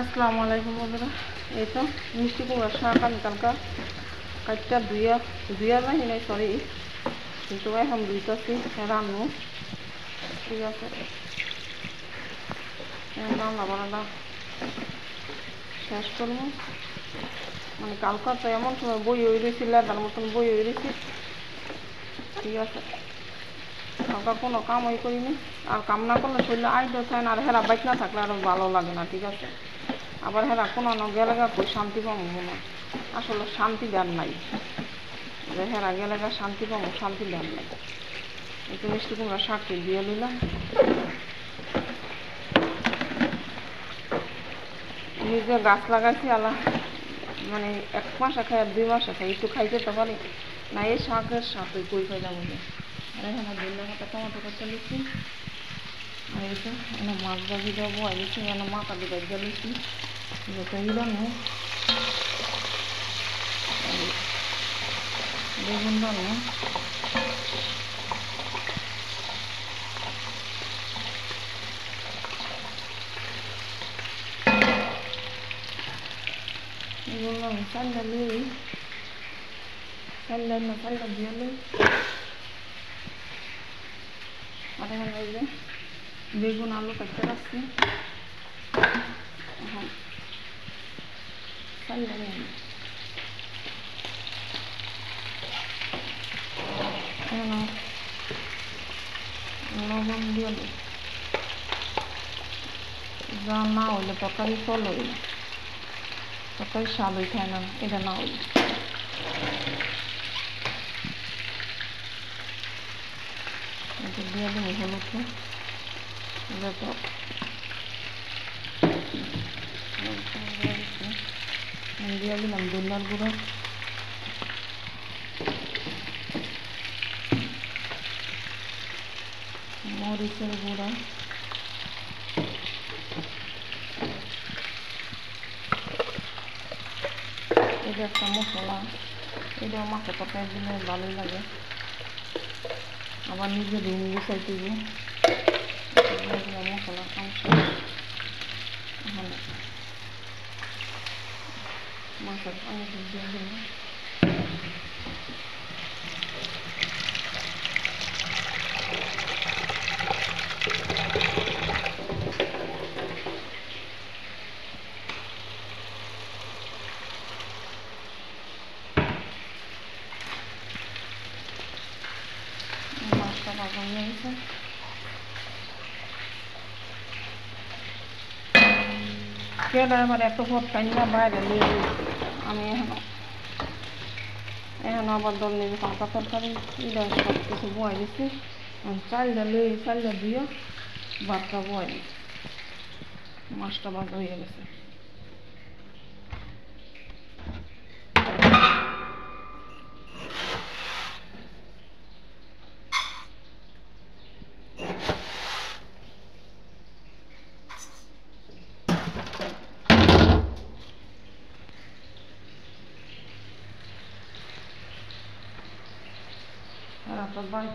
আসসালামু আলাইকুম বন্ধুরা। এই তো মিষ্টি কুমড়ার শাক আমি কালকা কাটটা দুইয়া রাখি নাই, সরি, কিন্তু এখন দুইটাছি রান্নু। ঠিক আছে, রান্না বান্নাটা শেষ করবো। মানে কালকা তো এমন সময় বই হয়ে রয়েছি, লেদার মতন বই হয়ে রয়েছি। ঠিক আছে, কালকা কোনো কামই করিনি। আর কাম না করলে শরীরে আইডো থাকে না, আর হেরা বাইক না থাকলে আরও ভালো লাগে না। ঠিক আছে, আবার হেরা কোনো গেলে কই শান্তি পাবো না, আসলে শান্তি দেন নাই। হেরা গেলে শান্তি পাবো, শান্তি দেন নাই। একটু মিষ্টি কুমড়া শাকটি দিয়ে নিলাম। নিজে গাছ লাগাইছি, আল্লাহ মানে 1 মাসে খাই আর 2 মাসে খাই, একটু খাইতে তো পারি না। এই শাকের সাথে কই খাইলাম বলে। আর এখানে ধনিয়া পাতা টমেটো কাটা লিখছি। আর এই তো এখানে মাছ ভাজি দেবো, আর লিখছি এখানে মাথা দিয়ে ভাজা লিখছি। যেটা ইরানো বেগুন রান্না। বললাম চালটা লই, চালটা না চালটা দিয়ে লই। আর এখানে এই যে বেগুন আলু কাটতে রাখছি। এখন চালটা নিয়ে লবণ দিয়ে লই। যা না হইলে তরকারি চল হইল, তরকারি স্বাদ হইতে না এটা না হইলে। এটা দিয়ে দিন হলুদ দিয়ে দিলাম ধনিয়ার গুঁড়ো, মরিচের গুঁড়া, এটা একটা মশলা। এটাও মাকে তরকারি দিলে ভালোই লাগে, আবার নিজে রুম গুছাইতে গিয়ে মশলা অংশ। মাছের পানি দিয়ে দিলাম। মাছটা ভাজা হয়ে গেছে। কেটে এবার এত ভোট খাই না বাইরে লিয়ে আমি এখন আবার দল নিয়ে পাকা তরকারি এটা সব কিছু বয়ে দিচ্ছি। চালটা লই, চালটা দিয়ে ভাতটা বয়ে দিচ্ছি। মাছটা ভাজা হয়ে গেছে। আর আপনার বাড়ি